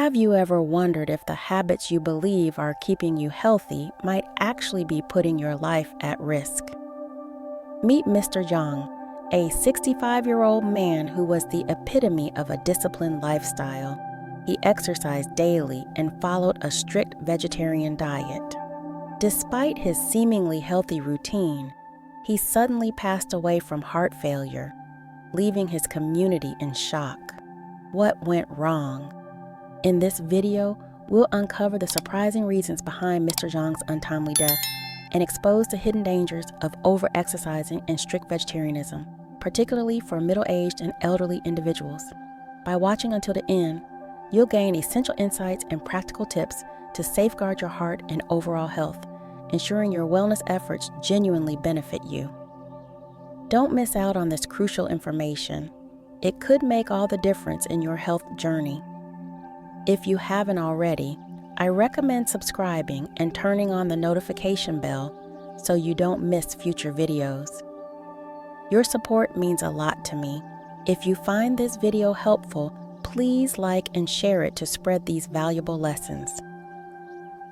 Have you ever wondered if the habits you believe are keeping you healthy might actually be putting your life at risk? Meet Mr. Zhang, a 65-year-old man who was the epitome of a disciplined lifestyle. He exercised daily and followed a strict vegetarian diet. Despite his seemingly healthy routine, he suddenly passed away from heart failure, leaving his community in shock. What went wrong? In this video, we'll uncover the surprising reasons behind Mr. Zhang's untimely death and expose the hidden dangers of over-exercising and strict vegetarianism, particularly for middle-aged and elderly individuals. By watching until the end, you'll gain essential insights and practical tips to safeguard your heart and overall health, ensuring your wellness efforts genuinely benefit you. Don't miss out on this crucial information. It could make all the difference in your health journey. If you haven't already, I recommend subscribing and turning on the notification bell so you don't miss future videos. Your support means a lot to me. If you find this video helpful, please like and share it to spread these valuable lessons.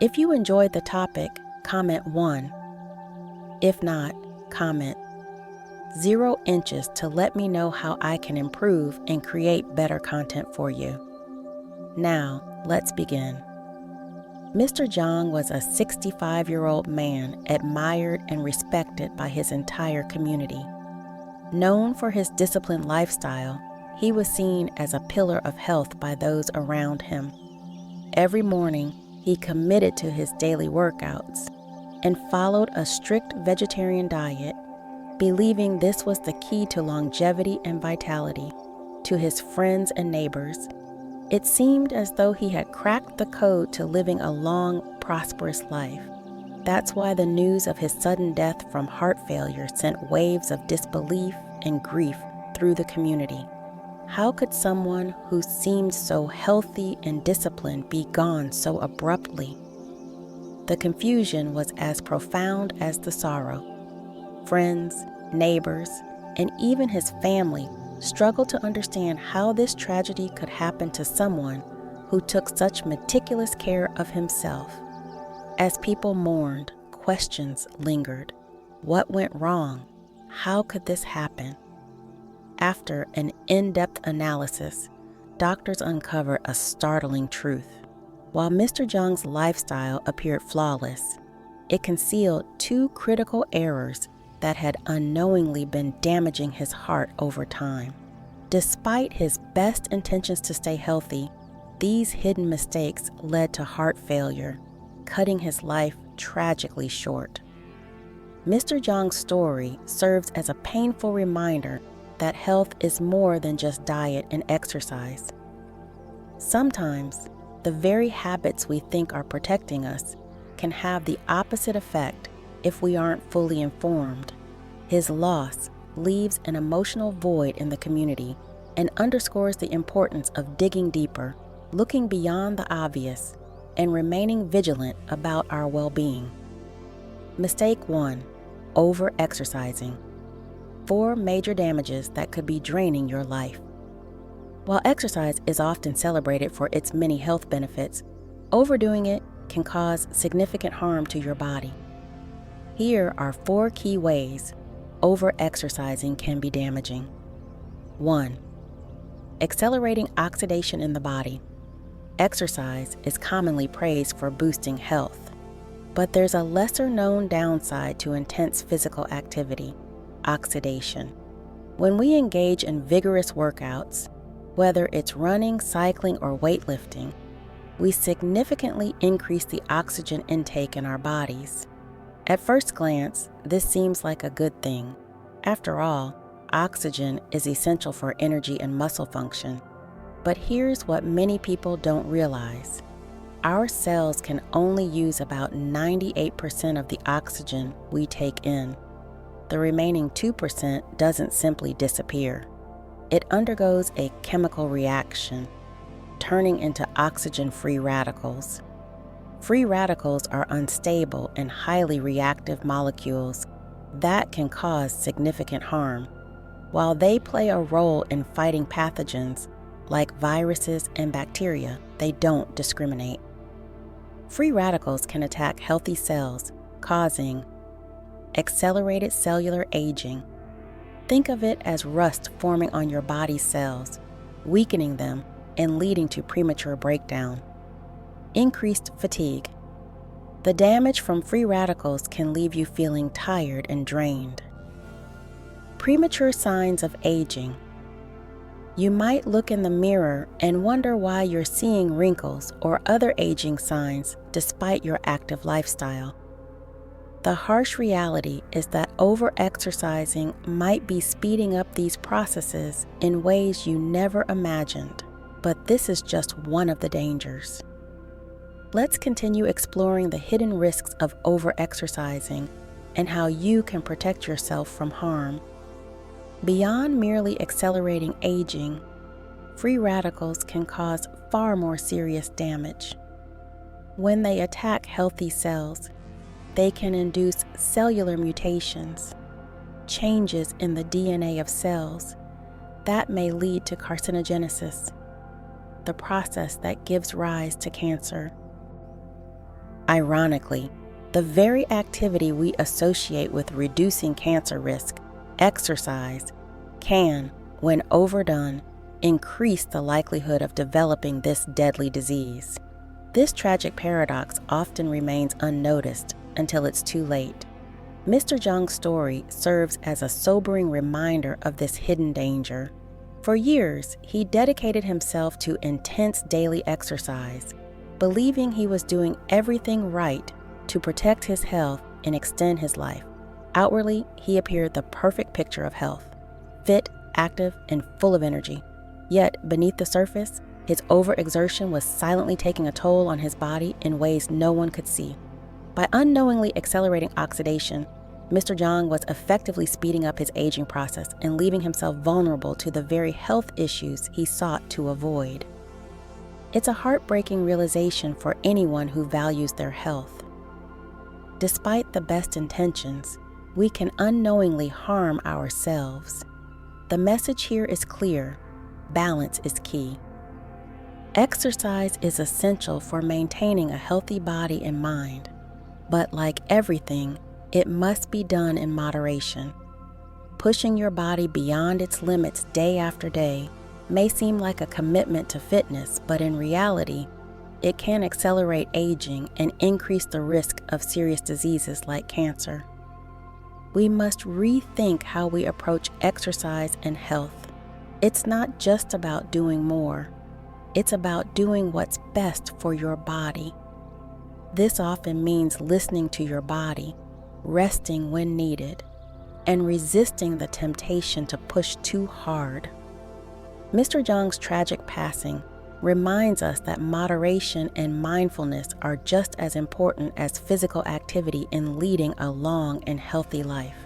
If you enjoyed the topic, comment 1. If not, comment 0 inches to let me know how I can improve and create better content for you. Now, let's begin. Mr. Zhang was a 65-year-old man admired and respected by his entire community. Known for his disciplined lifestyle, he was seen as a pillar of health by those around him. Every morning, he committed to his daily workouts and followed a strict vegetarian diet, believing this was the key to longevity and vitality. To his friends and neighbors, it seemed as though he had cracked the code to living a long, prosperous life. That's why the news of his sudden death from heart failure sent waves of disbelief and grief through the community. How could someone who seemed so healthy and disciplined be gone so abruptly? The confusion was as profound as the sorrow. Friends, neighbors, and even his family struggled to understand how this tragedy could happen to someone who took such meticulous care of himself. As people mourned, questions lingered. What went wrong? How could this happen? After an in-depth analysis, doctors uncovered a startling truth. While Mr. Zhang's lifestyle appeared flawless, it concealed 2 critical errors that had unknowingly been damaging his heart over time. Despite his best intentions to stay healthy, these hidden mistakes led to heart failure, cutting his life tragically short. Mr. Zhang's story serves as a painful reminder that health is more than just diet and exercise. Sometimes, the very habits we think are protecting us can have the opposite effect if we aren't fully informed. His loss leaves an emotional void in the community and underscores the importance of digging deeper, looking beyond the obvious, and remaining vigilant about our well-being. Mistake 1: over-exercising. 4 major damages that could be draining your life. While exercise is often celebrated for its many health benefits, overdoing it can cause significant harm to your body. Here are 4 key ways over-exercising can be damaging. 1. Accelerating oxidation in the body. Exercise is commonly praised for boosting health, but there's a lesser-known downside to intense physical activity: oxidation. When we engage in vigorous workouts, whether it's running, cycling, or weightlifting, we significantly increase the oxygen intake in our bodies. At first glance, this seems like a good thing. After all, oxygen is essential for energy and muscle function. But here's what many people don't realize. Our cells can only use about 98% of the oxygen we take in. The remaining 2% doesn't simply disappear. It undergoes a chemical reaction, turning into oxygen-free radicals. Free radicals are unstable and highly reactive molecules that can cause significant harm. While they play a role in fighting pathogens, like viruses and bacteria, they don't discriminate. Free radicals can attack healthy cells, causing accelerated cellular aging. Think of it as rust forming on your body's cells, weakening them and leading to premature breakdown. Increased fatigue. The damage from free radicals can leave you feeling tired and drained. Premature signs of aging. You might look in the mirror and wonder why you're seeing wrinkles or other aging signs despite your active lifestyle. The harsh reality is that over-exercising might be speeding up these processes in ways you never imagined, but this is just one of the dangers. Let's continue exploring the hidden risks of over-exercising and how you can protect yourself from harm. Beyond merely accelerating aging, free radicals can cause far more serious damage. When they attack healthy cells, they can induce cellular mutations, changes in the DNA of cells that may lead to carcinogenesis, the process that gives rise to cancer. Ironically, the very activity we associate with reducing cancer risk, exercise, can, when overdone, increase the likelihood of developing this deadly disease. This tragic paradox often remains unnoticed until it's too late. Mr. Zhang's story serves as a sobering reminder of this hidden danger. For years, he dedicated himself to intense daily exercise, believing he was doing everything right to protect his health and extend his life. Outwardly, he appeared the perfect picture of health, fit, active, and full of energy. Yet, beneath the surface, his overexertion was silently taking a toll on his body in ways no one could see. By unknowingly accelerating oxidation, Mr. Zhang was effectively speeding up his aging process and leaving himself vulnerable to the very health issues he sought to avoid. It's a heartbreaking realization for anyone who values their health. Despite the best intentions, we can unknowingly harm ourselves. The message here is clear: balance is key. Exercise is essential for maintaining a healthy body and mind, but like everything, it must be done in moderation. Pushing your body beyond its limits day after day may seem like a commitment to fitness, but in reality, it can accelerate aging and increase the risk of serious diseases like cancer. We must rethink how we approach exercise and health. It's not just about doing more. It's about doing what's best for your body. This often means listening to your body, resting when needed, and resisting the temptation to push too hard. Mr. Zhang's tragic passing reminds us that moderation and mindfulness are just as important as physical activity in leading a long and healthy life.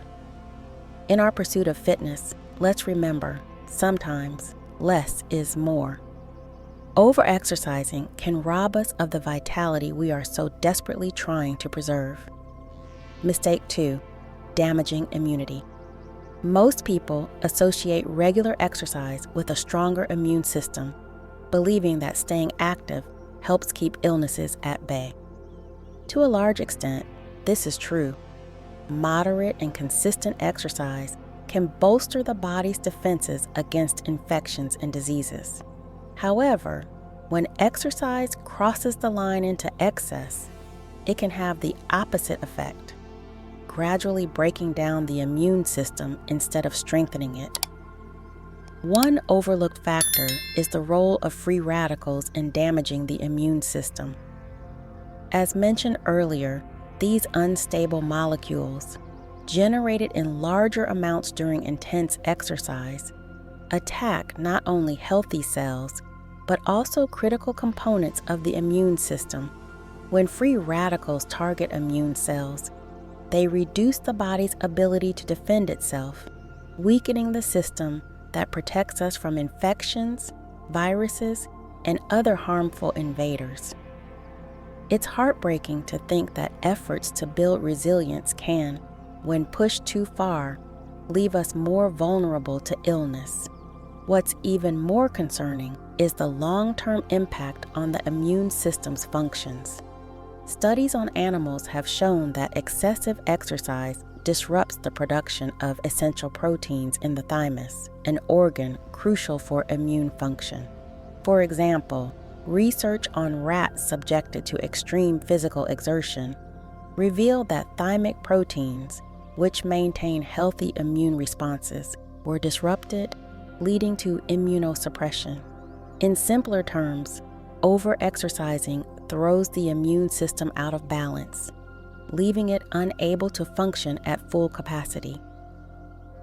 In our pursuit of fitness, let's remember, sometimes less is more. Over-exercising can rob us of the vitality we are so desperately trying to preserve. Mistake 2, damaging immunity. Most people associate regular exercise with a stronger immune system, believing that staying active helps keep illnesses at bay. To a large extent, this is true. Moderate and consistent exercise can bolster the body's defenses against infections and diseases. However, when exercise crosses the line into excess, it can have the opposite effect, gradually breaking down the immune system instead of strengthening it. One overlooked factor is the role of free radicals in damaging the immune system. As mentioned earlier, these unstable molecules, generated in larger amounts during intense exercise, attack not only healthy cells, but also critical components of the immune system. When free radicals target immune cells, they reduce the body's ability to defend itself, weakening the system that protects us from infections, viruses, and other harmful invaders. It's heartbreaking to think that efforts to build resilience can, when pushed too far, leave us more vulnerable to illness. What's even more concerning is the long-term impact on the immune system's functions. Studies on animals have shown that excessive exercise disrupts the production of essential proteins in the thymus, an organ crucial for immune function. For example, research on rats subjected to extreme physical exertion revealed that thymic proteins, which maintain healthy immune responses, were disrupted, leading to immunosuppression. In simpler terms, over-exercising throws the immune system out of balance, leaving it unable to function at full capacity.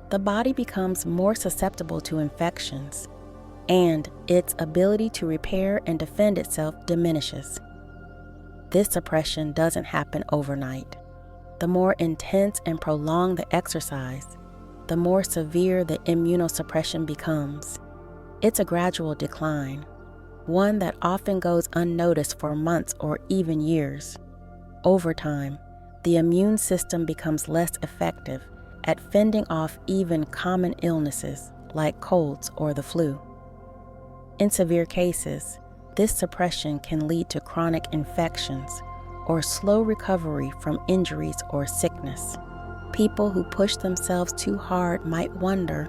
The body becomes more susceptible to infections, and its ability to repair and defend itself diminishes. This suppression doesn't happen overnight. The more intense and prolonged the exercise, the more severe the immunosuppression becomes. It's a gradual decline, one that often goes unnoticed for months or even years. Over time, the immune system becomes less effective at fending off even common illnesses like colds or the flu. In severe cases, this suppression can lead to chronic infections or slow recovery from injuries or sickness. People who push themselves too hard might wonder,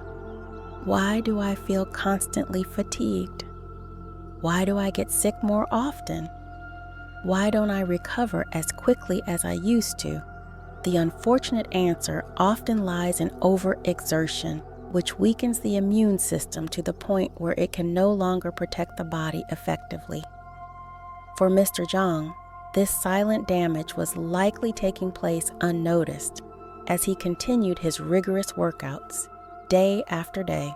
why do I feel constantly fatigued? Why do I get sick more often? Why don't I recover as quickly as I used to? The unfortunate answer often lies in overexertion, which weakens the immune system to the point where it can no longer protect the body effectively. For Mr. Zhang, this silent damage was likely taking place unnoticed as he continued his rigorous workouts day after day.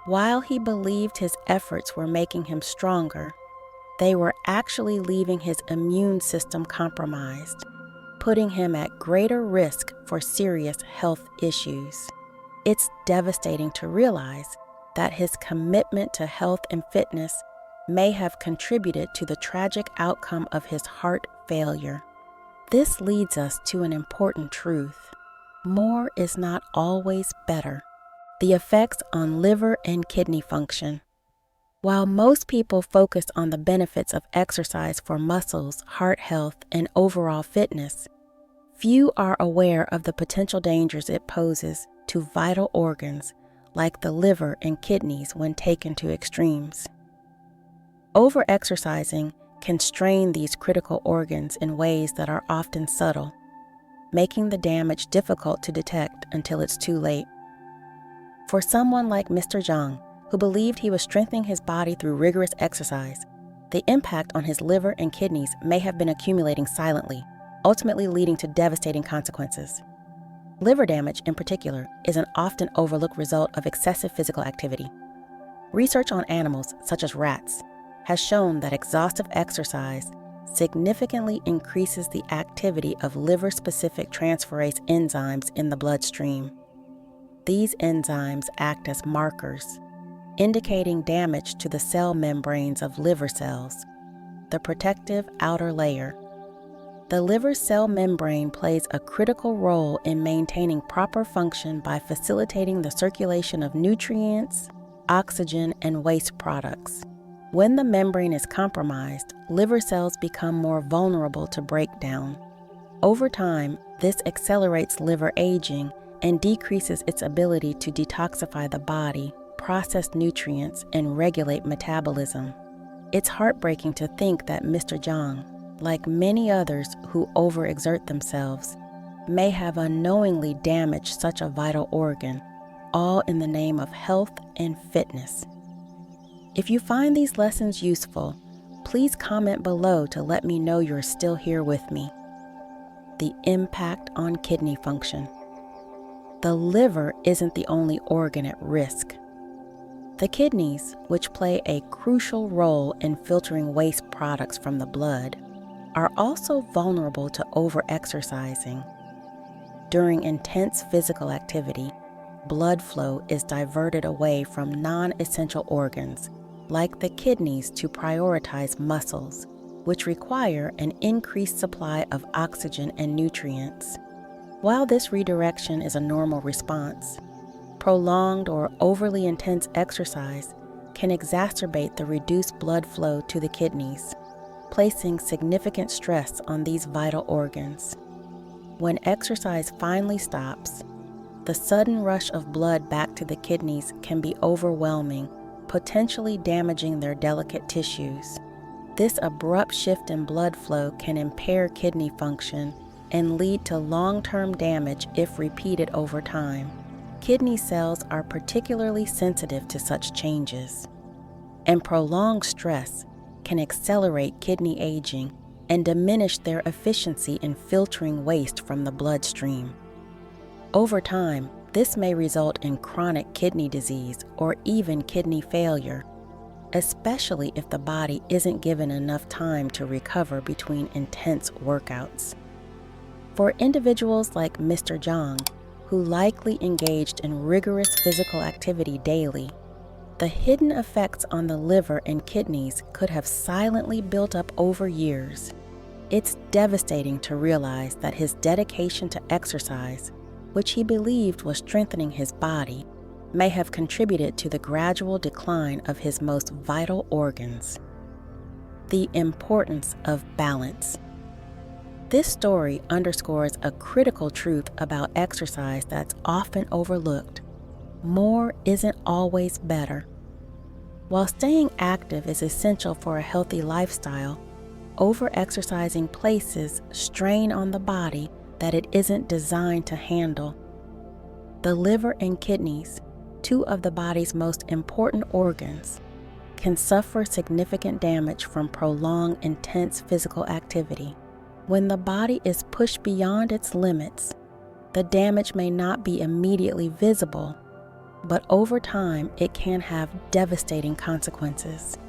While he believed his efforts were making him stronger, they were actually leaving his immune system compromised, putting him at greater risk for serious health issues. It's devastating to realize that his commitment to health and fitness may have contributed to the tragic outcome of his heart failure. This leads us to an important truth. More is not always better. The effects on liver and kidney function. While most people focus on the benefits of exercise for muscles, heart health, and overall fitness, few are aware of the potential dangers it poses to vital organs like the liver and kidneys when taken to extremes. Over-exercising can strain these critical organs in ways that are often subtle, making the damage difficult to detect until it's too late. For someone like Mr. Zhang, who believed he was strengthening his body through rigorous exercise, the impact on his liver and kidneys may have been accumulating silently, ultimately leading to devastating consequences. Liver damage, in particular, is an often overlooked result of excessive physical activity. Research on animals, such as rats, has shown that exhaustive exercise significantly increases the activity of liver-specific transferase enzymes in the bloodstream. These enzymes act as markers, indicating damage to the cell membranes of liver cells, the protective outer layer. The liver cell membrane plays a critical role in maintaining proper function by facilitating the circulation of nutrients, oxygen, and waste products. When the membrane is compromised, liver cells become more vulnerable to breakdown. Over time, this accelerates liver aging and decreases its ability to detoxify the body, process nutrients, and regulate metabolism. It's heartbreaking to think that Mr. Zhang, like many others who overexert themselves, may have unknowingly damaged such a vital organ, all in the name of health and fitness. If you find these lessons useful, please comment below to let me know you're still here with me. The impact on kidney function. The liver isn't the only organ at risk. The kidneys, which play a crucial role in filtering waste products from the blood, are also vulnerable to over-exercising. During intense physical activity, blood flow is diverted away from non-essential organs, like the kidneys, to prioritize muscles, which require an increased supply of oxygen and nutrients. While this redirection is a normal response, prolonged or overly intense exercise can exacerbate the reduced blood flow to the kidneys, placing significant stress on these vital organs. When exercise finally stops, the sudden rush of blood back to the kidneys can be overwhelming, potentially damaging their delicate tissues. This abrupt shift in blood flow can impair kidney function and lead to long-term damage if repeated over time. Kidney cells are particularly sensitive to such changes, and prolonged stress can accelerate kidney aging and diminish their efficiency in filtering waste from the bloodstream. Over time, this may result in chronic kidney disease or even kidney failure, especially if the body isn't given enough time to recover between intense workouts. For individuals like Mr. Zhang, who likely engaged in rigorous physical activity daily, the hidden effects on the liver and kidneys could have silently built up over years. It's devastating to realize that his dedication to exercise, which he believed was strengthening his body, may have contributed to the gradual decline of his most vital organs. The importance of balance. This story underscores a critical truth about exercise that's often overlooked. More isn't always better. While staying active is essential for a healthy lifestyle, over-exercising places strain on the body that it isn't designed to handle. The liver and kidneys, two of the body's most important organs, can suffer significant damage from prolonged intense physical activity. When the body is pushed beyond its limits, the damage may not be immediately visible, but over time it can have devastating consequences.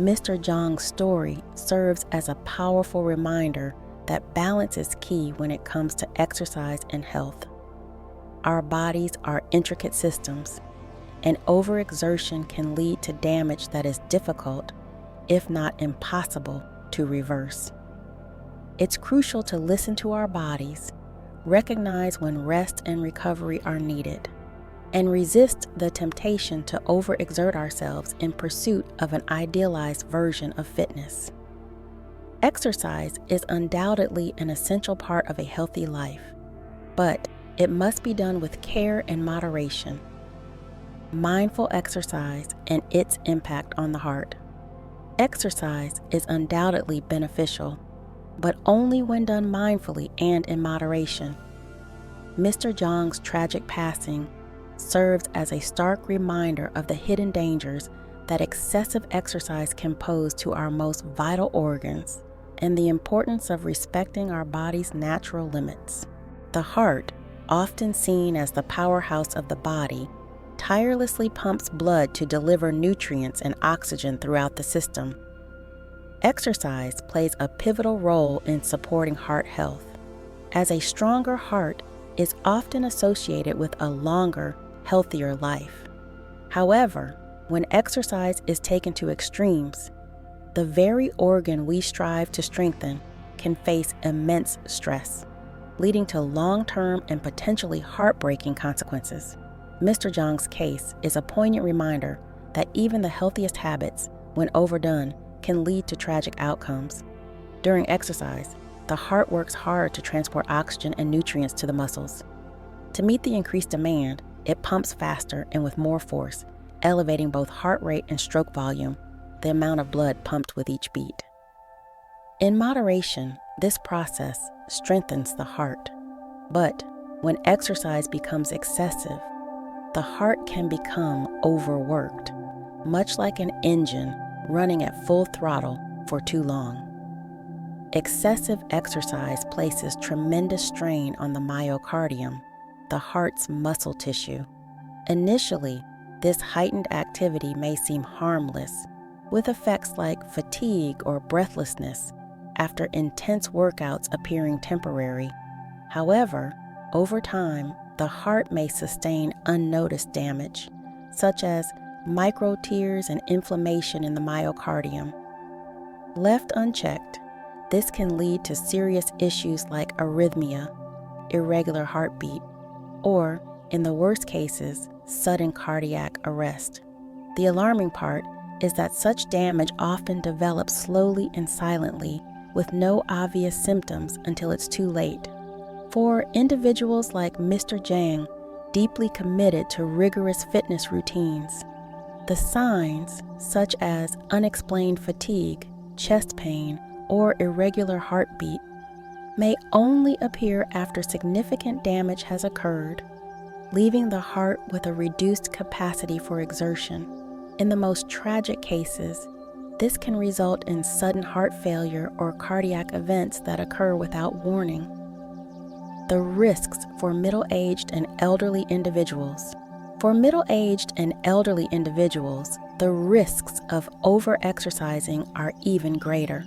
Mr. Zhang's story serves as a powerful reminder that balance is key when it comes to exercise and health. Our bodies are intricate systems, and overexertion can lead to damage that is difficult, if not impossible, to reverse. It's crucial to listen to our bodies, recognize when rest and recovery are needed, and resist the temptation to overexert ourselves in pursuit of an idealized version of fitness. Exercise is undoubtedly an essential part of a healthy life, but it must be done with care and moderation. Mindful exercise and its impact on the heart. Exercise is undoubtedly beneficial, but only when done mindfully and in moderation. Mr. Zhang's tragic passing serves as a stark reminder of the hidden dangers that excessive exercise can pose to our most vital organs and the importance of respecting our body's natural limits. The heart, often seen as the powerhouse of the body, tirelessly pumps blood to deliver nutrients and oxygen throughout the system. Exercise plays a pivotal role in supporting heart health, as a stronger heart is often associated with a longer, healthier life. However, when exercise is taken to extremes, the very organ we strive to strengthen can face immense stress, leading to long-term and potentially heartbreaking consequences. Mr. Zhang's case is a poignant reminder that even the healthiest habits, when overdone, can lead to tragic outcomes. During exercise, the heart works hard to transport oxygen and nutrients to the muscles. To meet the increased demand, it pumps faster and with more force, elevating both heart rate and stroke volume, the amount of blood pumped with each beat. In moderation, this process strengthens the heart. But when exercise becomes excessive, the heart can become overworked, much like an engine running at full throttle for too long. Excessive exercise places tremendous strain on the myocardium, the heart's muscle tissue. Initially, this heightened activity may seem harmless, with effects like fatigue or breathlessness after intense workouts appearing temporary. However, over time, the heart may sustain unnoticed damage, such as micro tears and inflammation in the myocardium. Left unchecked, this can lead to serious issues like arrhythmia, irregular heartbeat, or, in the worst cases, sudden cardiac arrest. The alarming part is that such damage often develops slowly and silently, with no obvious symptoms until it's too late. For individuals like Mr. Jiang, deeply committed to rigorous fitness routines, the signs, such as unexplained fatigue, chest pain, or irregular heartbeat, may only appear after significant damage has occurred, leaving the heart with a reduced capacity for exertion. In the most tragic cases, this can result in sudden heart failure or cardiac events that occur without warning. The risks for middle-aged and elderly individuals. For middle-aged and elderly individuals, the risks of over-exercising are even greater.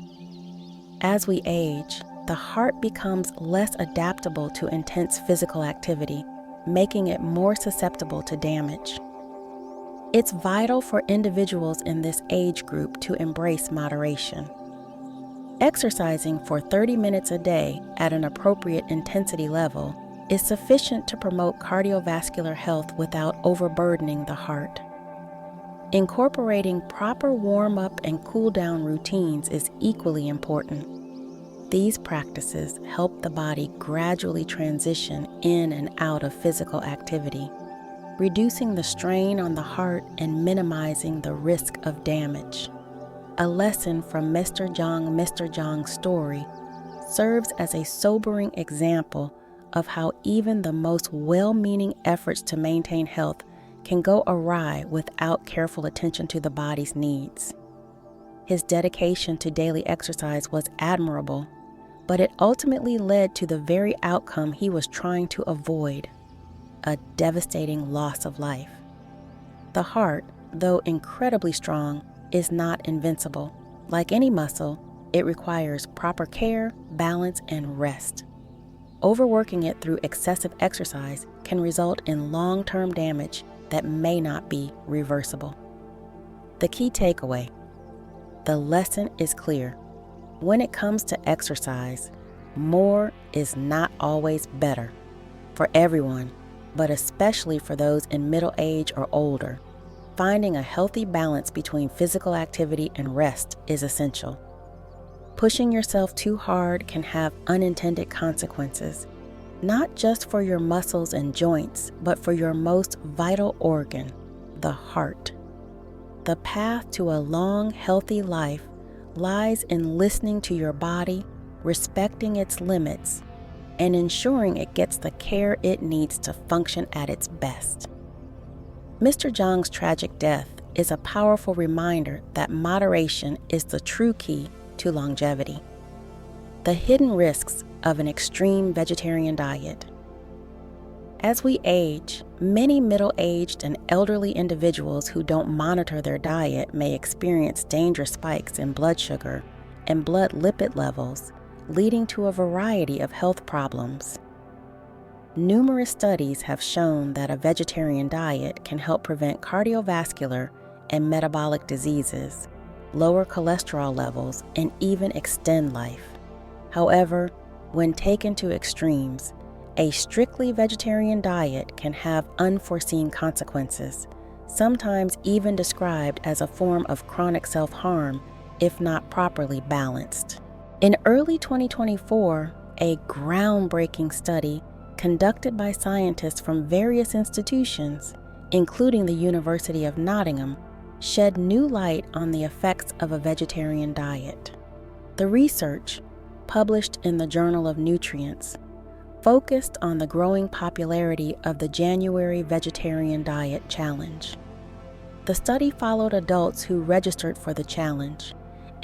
As we age, the heart becomes less adaptable to intense physical activity, making it more susceptible to damage. It's vital for individuals in this age group to embrace moderation. Exercising for 30 minutes a day at an appropriate intensity level is sufficient to promote cardiovascular health without overburdening the heart. Incorporating proper warm-up and cool-down routines is equally important. These practices help the body gradually transition in and out of physical activity, reducing the strain on the heart and minimizing the risk of damage. A lesson from Mr. Jiang's story serves as a sobering example of how even the most well-meaning efforts to maintain health can go awry without careful attention to the body's needs. His dedication to daily exercise was admirable, but it ultimately led to the very outcome he was trying to avoid: a devastating loss of life. The heart, though incredibly strong, is not invincible. Like any muscle, it requires proper care, balance, and rest. Overworking it through excessive exercise can result in long-term damage that may not be reversible. The key takeaway: the lesson is clear. When it comes to exercise, more is not always better for everyone, but especially for those in middle age or older. Finding a healthy balance between physical activity and rest is essential. Pushing yourself too hard can have unintended consequences, not just for your muscles and joints, but for your most vital organ, the heart. The path to a long, healthy life lies in listening to your body, respecting its limits, and ensuring it gets the care it needs to function at its best. Mr. Jiang's tragic death is a powerful reminder that moderation is the true key to longevity. The hidden risks of an extreme vegetarian diet. As we age, many middle-aged and elderly individuals who don't monitor their diet may experience dangerous spikes in blood sugar and blood lipid levels, leading to a variety of health problems. Numerous studies have shown that a vegetarian diet can help prevent cardiovascular and metabolic diseases, lower cholesterol levels, and even extend life. However, when taken to extremes, a strictly vegetarian diet can have unforeseen consequences, sometimes even described as a form of chronic self-harm if not properly balanced. In early 2024, a groundbreaking study conducted by scientists from various institutions, including the University of Nottingham, shed new light on the effects of a vegetarian diet. The research, published in the Journal of Nutrients, focused on the growing popularity of the January Vegetarian Diet Challenge. The study followed adults who registered for the challenge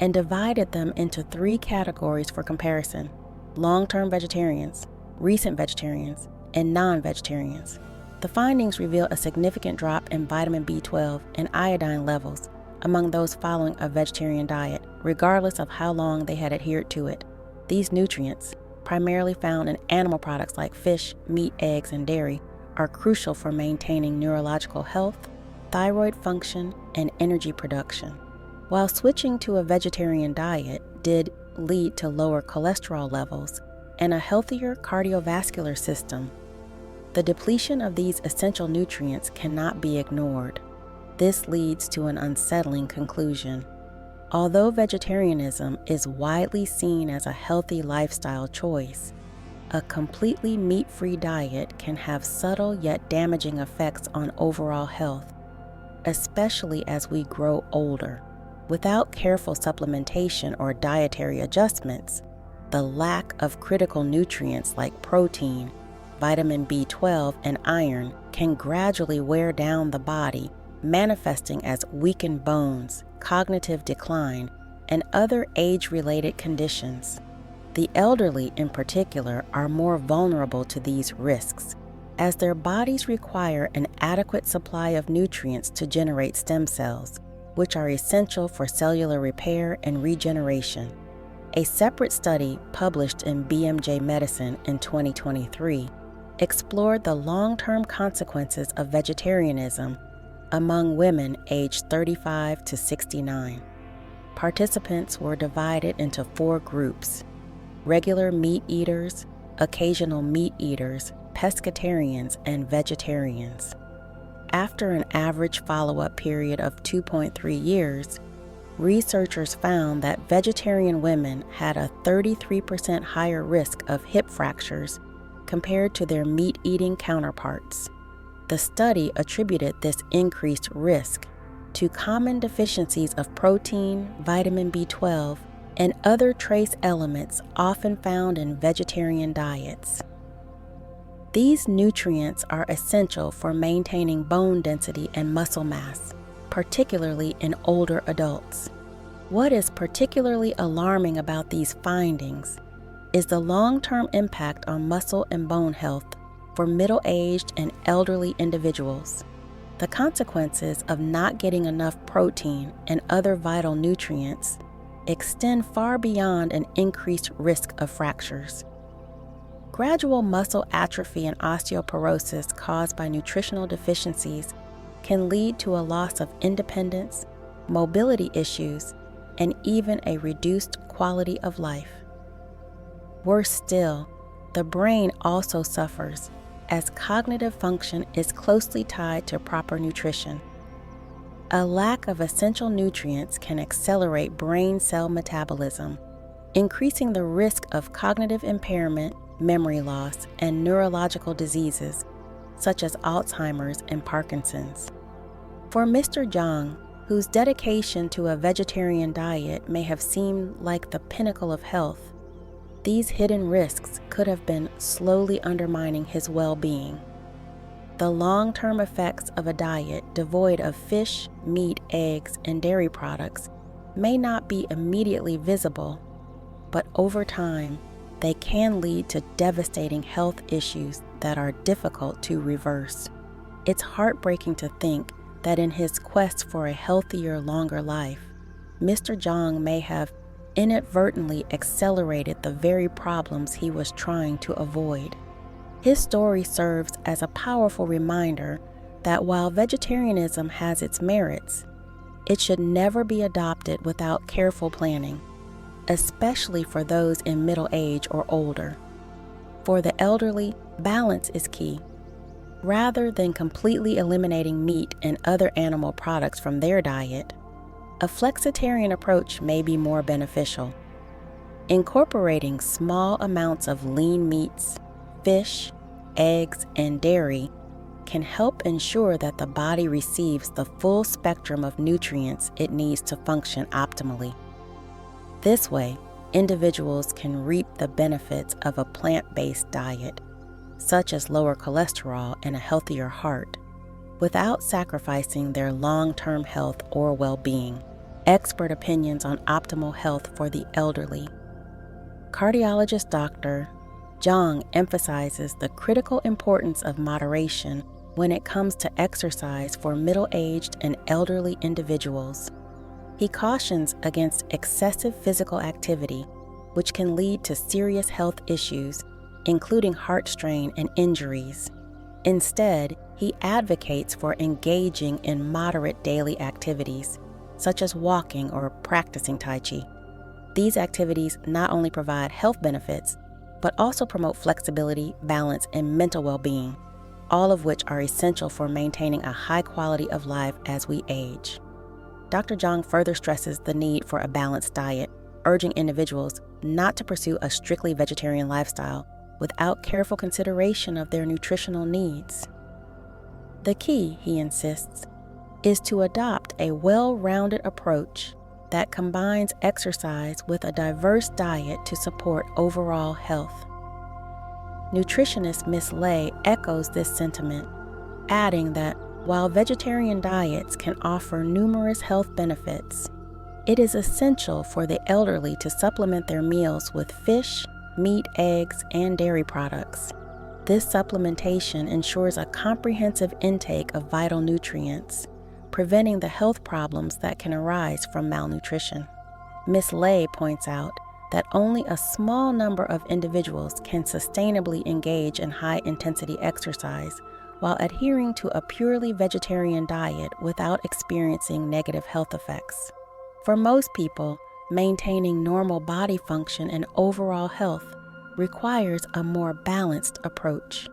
and divided them into 3 categories for comparison: long-term vegetarians, recent vegetarians, and non-vegetarians. The findings reveal a significant drop in vitamin B12 and iodine levels among those following a vegetarian diet, regardless of how long they had adhered to it. These nutrients, primarily found in animal products like fish, meat, eggs, and dairy, are crucial for maintaining neurological health, thyroid function, and energy production. While switching to a vegetarian diet did lead to lower cholesterol levels and a healthier cardiovascular system, the depletion of these essential nutrients cannot be ignored. this leads to an unsettling conclusion. Although vegetarianism is widely seen as a healthy lifestyle choice, a completely meat-free diet can have subtle yet damaging effects on overall health, especially as we grow older. Without careful supplementation or dietary adjustments, the lack of critical nutrients like protein, vitamin B12, and iron can gradually wear down the body, manifesting as weakened bones, cognitive decline, and other age-related conditions. The elderly, in particular, are more vulnerable to these risks, as their bodies require an adequate supply of nutrients to generate stem cells, which are essential for cellular repair and regeneration. A separate study published in BMJ Medicine in 2023 explored the long-term consequences of vegetarianism among women aged 35 to 69. Participants were divided into 4 groups: regular meat eaters, occasional meat eaters, pescatarians, and vegetarians. After an average follow-up period of 2.3 years, researchers found that vegetarian women had a 33% higher risk of hip fractures compared to their meat-eating counterparts. The study attributed this increased risk to common deficiencies of protein, vitamin B12, and other trace elements often found in vegetarian diets. These nutrients are essential for maintaining bone density and muscle mass, particularly in older adults. What is particularly alarming about these findings is the long-term impact on muscle and bone health for middle-aged and elderly individuals. The consequences of not getting enough protein and other vital nutrients extend far beyond an increased risk of fractures. Gradual muscle atrophy and osteoporosis caused by nutritional deficiencies can lead to a loss of independence, mobility issues, and even a reduced quality of life. Worse still, the brain also suffers, as cognitive function is closely tied to proper nutrition. A lack of essential nutrients can accelerate brain cell metabolism, increasing the risk of cognitive impairment, memory loss, and neurological diseases such as Alzheimer's and Parkinson's. For Mr. Zhang, whose dedication to a vegetarian diet may have seemed like the pinnacle of health, these hidden risks could have been slowly undermining his well-being. The long-term effects of a diet devoid of fish, meat, eggs, and dairy products may not be immediately visible, but over time, they can lead to devastating health issues that are difficult to reverse. It's heartbreaking to think that in his quest for a healthier, longer life, Mr. Zhang may have inadvertently accelerated the very problems he was trying to avoid. His story serves as a powerful reminder that while vegetarianism has its merits, it should never be adopted without careful planning, especially for those in middle age or older. For the elderly, balance is key. Rather than completely eliminating meat and other animal products from their diet, a flexitarian approach may be more beneficial. Incorporating small amounts of lean meats, fish, eggs, and dairy can help ensure that the body receives the full spectrum of nutrients it needs to function optimally. This way, individuals can reap the benefits of a plant-based diet, such as lower cholesterol and a healthier heart, without sacrificing their long-term health or well-being. Expert opinions on optimal health for the elderly. Cardiologist Dr. Zhang emphasizes the critical importance of moderation when it comes to exercise for middle-aged and elderly individuals. He cautions against excessive physical activity, which can lead to serious health issues, including heart strain and injuries. Instead, he advocates for engaging in moderate daily activities, such as walking or practicing Tai Chi. These activities not only provide health benefits, but also promote flexibility, balance, and mental well-being, all of which are essential for maintaining a high quality of life as we age. Dr. Zhang further stresses the need for a balanced diet, urging individuals not to pursue a strictly vegetarian lifestyle without careful consideration of their nutritional needs. The key, he insists, is to adopt a well-rounded approach that combines exercise with a diverse diet to support overall health. Nutritionist Miss Lay echoes this sentiment, adding that while vegetarian diets can offer numerous health benefits, it is essential for the elderly to supplement their meals with fish, meat, eggs, and dairy products. This supplementation ensures a comprehensive intake of vital nutrients, preventing the health problems that can arise from malnutrition. Ms. Lay points out that only a small number of individuals can sustainably engage in high-intensity exercise while adhering to a purely vegetarian diet without experiencing negative health effects. For most people, maintaining normal body function and overall health requires a more balanced approach.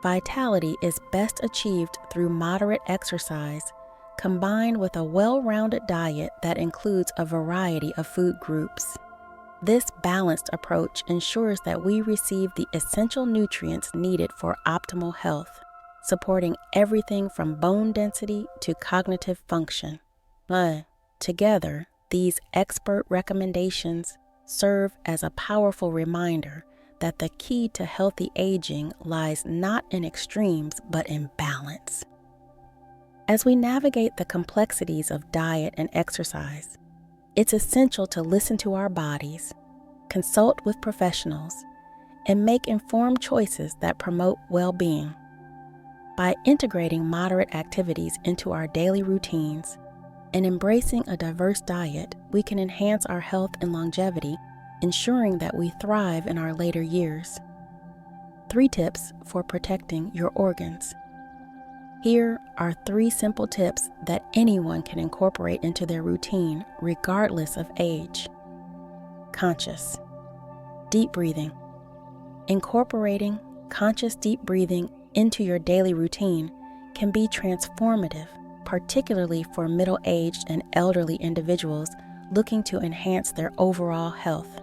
Vitality is best achieved through moderate exercise, combined with a well-rounded diet that includes a variety of food groups. This balanced approach ensures that we receive the essential nutrients needed for optimal health, supporting everything from bone density to cognitive function. Together, these expert recommendations serve as a powerful reminder that the key to healthy aging lies not in extremes but in balance. As we navigate the complexities of diet and exercise, it's essential to listen to our bodies, consult with professionals, and make informed choices that promote well-being. By integrating moderate activities into our daily routines and embracing a diverse diet, we can enhance our health and longevity, ensuring that we thrive in our later years. 3 tips for protecting your organs. Here are 3 simple tips that anyone can incorporate into their routine, regardless of age. Conscious. Deep breathing. Incorporating conscious deep breathing into your daily routine can be transformative, particularly for middle-aged and elderly individuals looking to enhance their overall health.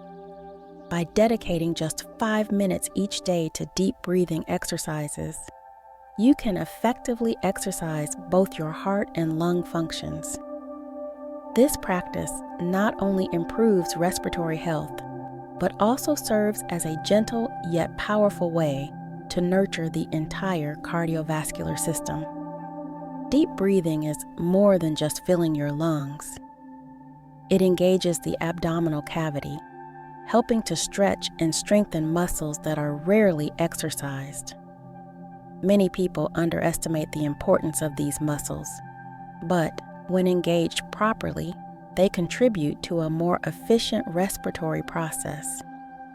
By dedicating just 5 minutes each day to deep breathing exercises, you can effectively exercise both your heart and lung functions. This practice not only improves respiratory health, but also serves as a gentle yet powerful way to nurture the entire cardiovascular system. Deep breathing is more than just filling your lungs. It engages the abdominal cavity, helping to stretch and strengthen muscles that are rarely exercised. Many people underestimate the importance of these muscles, but when engaged properly, they contribute to a more efficient respiratory process.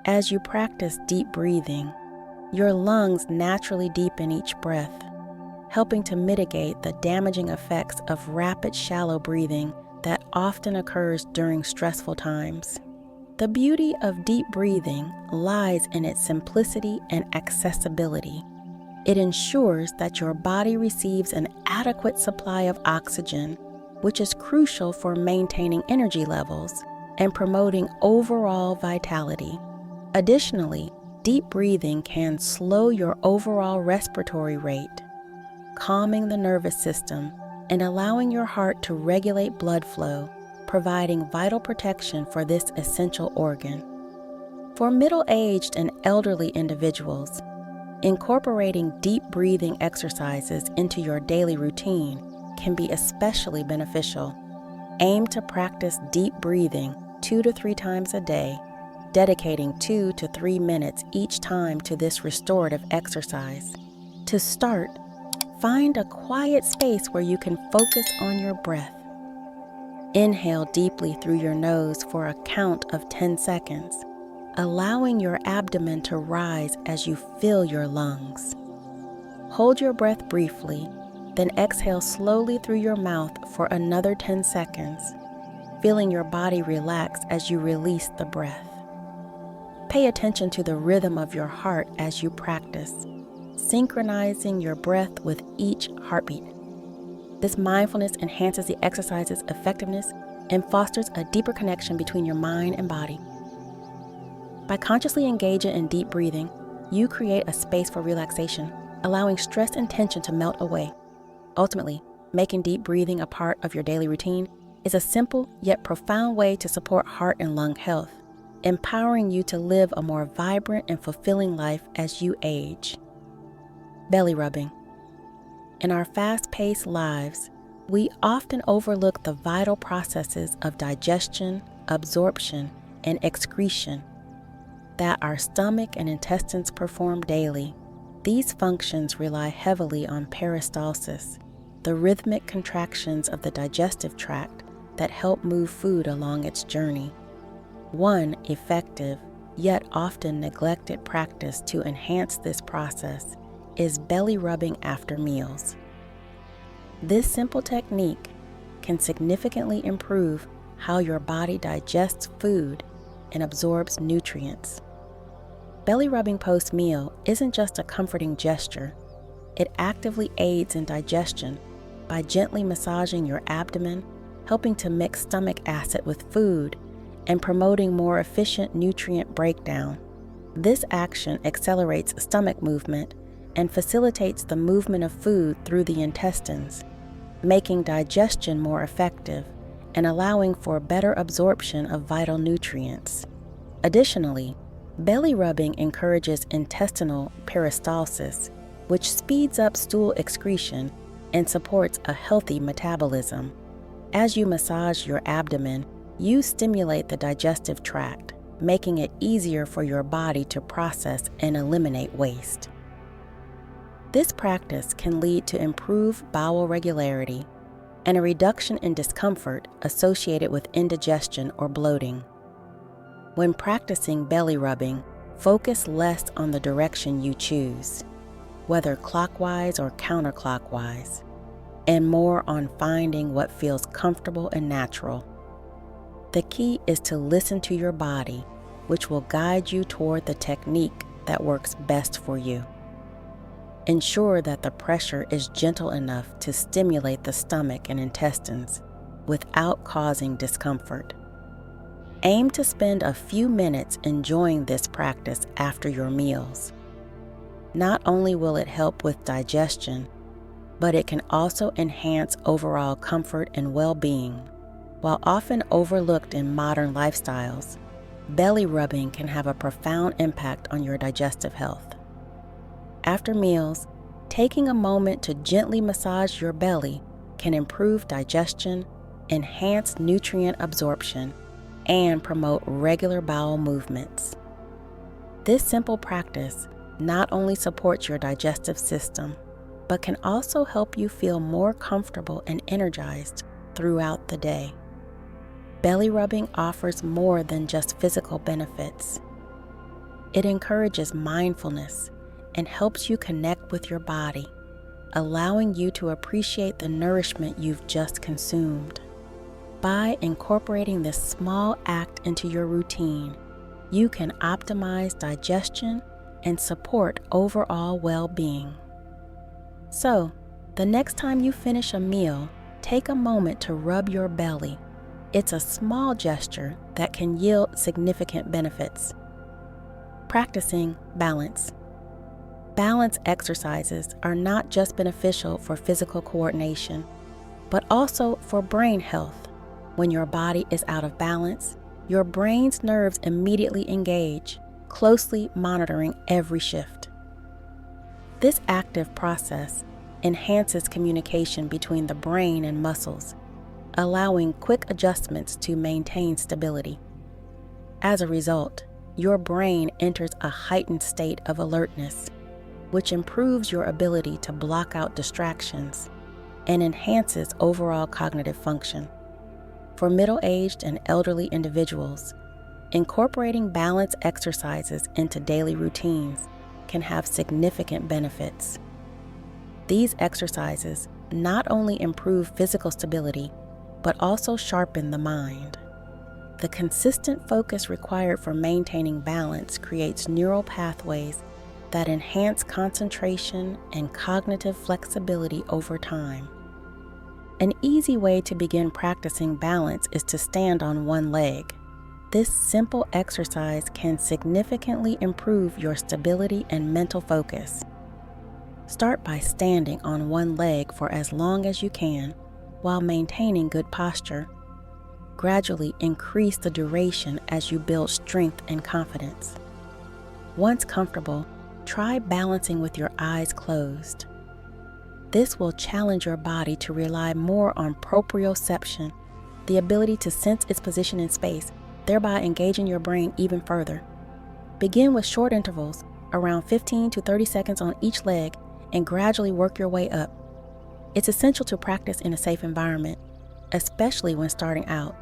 As you practice deep breathing, your lungs naturally deepen each breath, helping to mitigate the damaging effects of rapid, shallow breathing that often occurs during stressful times. The beauty of deep breathing lies in its simplicity and accessibility. It ensures that your body receives an adequate supply of oxygen, which is crucial for maintaining energy levels and promoting overall vitality. Additionally, deep breathing can slow your overall respiratory rate, calming the nervous system and allowing your heart to regulate blood flow, providing vital protection for this essential organ. For middle-aged and elderly individuals, incorporating deep breathing exercises into your daily routine can be especially beneficial. Aim to practice deep breathing 2 to 3 times a day, dedicating 2 to 3 minutes each time to this restorative exercise. To start, find a quiet space where you can focus on your breath. Inhale deeply through your nose for a count of 10 seconds, allowing your abdomen to rise as you fill your lungs. Hold your breath briefly, then exhale slowly through your mouth for another 10 seconds, feeling your body relax as you release the breath. Pay attention to the rhythm of your heart as you practice. synchronizing your breath with each heartbeat. This mindfulness enhances the exercise's effectiveness and fosters a deeper connection between your mind and body. By consciously engaging in deep breathing, you create a space for relaxation, allowing stress and tension to melt away. Ultimately, making deep breathing a part of your daily routine is a simple yet profound way to support heart and lung health, empowering you to live a more vibrant and fulfilling life as you age. Belly rubbing. In our fast-paced lives, we often overlook the vital processes of digestion, absorption, and excretion that our stomach and intestines perform daily. These functions rely heavily on peristalsis, the rhythmic contractions of the digestive tract that help move food along its journey. One effective, yet often neglected practice to enhance this process is belly rubbing after meals. This simple technique can significantly improve how your body digests food and absorbs nutrients. Belly rubbing post-meal isn't just a comforting gesture. It actively aids in digestion by gently massaging your abdomen, helping to mix stomach acid with food, and promoting more efficient nutrient breakdown. This action accelerates stomach movement and facilitates the movement of food through the intestines, making digestion more effective and allowing for better absorption of vital nutrients. Additionally, belly rubbing encourages intestinal peristalsis, which speeds up stool excretion and supports a healthy metabolism. As you massage your abdomen, you stimulate the digestive tract, making it easier for your body to process and eliminate waste. This practice can lead to improved bowel regularity and a reduction in discomfort associated with indigestion or bloating. When practicing belly rubbing, focus less on the direction you choose, whether clockwise or counterclockwise, and more on finding what feels comfortable and natural. The key is to listen to your body, which will guide you toward the technique that works best for you. Ensure that the pressure is gentle enough to stimulate the stomach and intestines without causing discomfort. Aim to spend a few minutes enjoying this practice after your meals. Not only will it help with digestion, but it can also enhance overall comfort and well-being. While often overlooked in modern lifestyles, belly rubbing can have a profound impact on your digestive health. After meals, taking a moment to gently massage your belly can improve digestion, enhance nutrient absorption, and promote regular bowel movements. This simple practice not only supports your digestive system, but can also help you feel more comfortable and energized throughout the day. Belly rubbing offers more than just physical benefits. It encourages mindfulness and helps you connect with your body, allowing you to appreciate the nourishment you've just consumed. By incorporating this small act into your routine, you can optimize digestion and support overall well-being. So, the next time you finish a meal, take a moment to rub your belly. It's a small gesture that can yield significant benefits. Practicing balance. Balance exercises are not just beneficial for physical coordination, but also for brain health. When your body is out of balance, your brain's nerves immediately engage, closely monitoring every shift. This active process enhances communication between the brain and muscles, allowing quick adjustments to maintain stability. As a result, your brain enters a heightened state of alertness, which improves your ability to block out distractions and enhances overall cognitive function. For middle-aged and elderly individuals, incorporating balance exercises into daily routines can have significant benefits. These exercises not only improve physical stability, but also sharpen the mind. The consistent focus required for maintaining balance creates neural pathways that enhance concentration and cognitive flexibility over time. An easy way to begin practicing balance is to stand on one leg. This simple exercise can significantly improve your stability and mental focus. Start by standing on one leg for as long as you can while maintaining good posture. Gradually increase the duration as you build strength and confidence. Once comfortable, try balancing with your eyes closed. This will challenge your body to rely more on proprioception, the ability to sense its position in space, thereby engaging your brain even further. Begin with short intervals, around 15 to 30 seconds on each leg, and gradually work your way up. It's essential to practice in a safe environment, especially when starting out.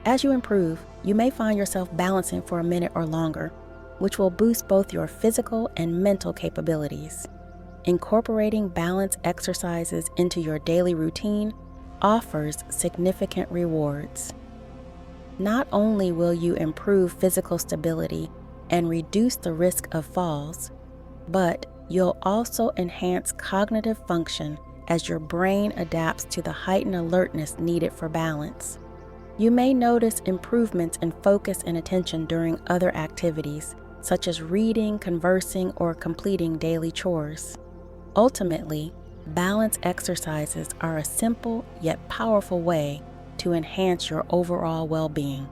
As you improve, you may find yourself balancing for a minute or longer, which will boost both your physical and mental capabilities. Incorporating balance exercises into your daily routine offers significant rewards. Not only will you improve physical stability and reduce the risk of falls, but you'll also enhance cognitive function as your brain adapts to the heightened alertness needed for balance. You may notice improvements in focus and attention during other activities, such as reading, conversing, or completing daily chores. Ultimately, balance exercises are a simple yet powerful way to enhance your overall well-being.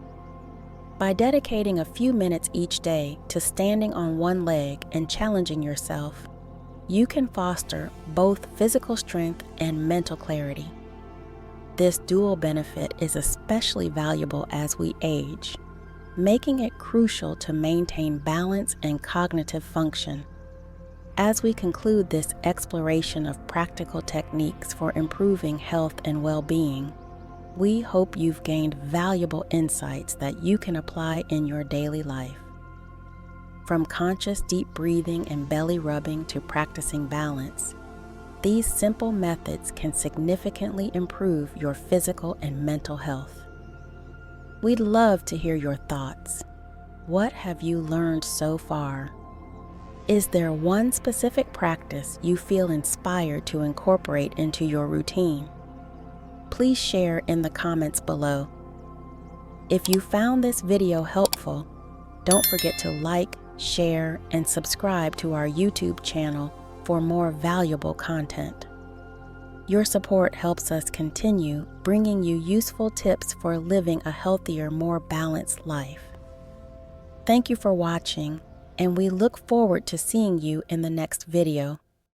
By dedicating a few minutes each day to standing on one leg and challenging yourself, you can foster both physical strength and mental clarity. This dual benefit is especially valuable as we age, making it crucial to maintain balance and cognitive function. As we conclude this exploration of practical techniques for improving health and well-being, we hope you've gained valuable insights that you can apply in your daily life. From conscious deep breathing and belly rubbing to practicing balance, these simple methods can significantly improve your physical and mental health. We'd love to hear your thoughts. What have you learned so far? Is there one specific practice you feel inspired to incorporate into your routine? Please share in the comments below. If you found this video helpful, don't forget to like, share, and subscribe to our YouTube channel for more valuable content. Your support helps us continue bringing you useful tips for living a healthier, more balanced life. Thank you for watching, and we look forward to seeing you in the next video.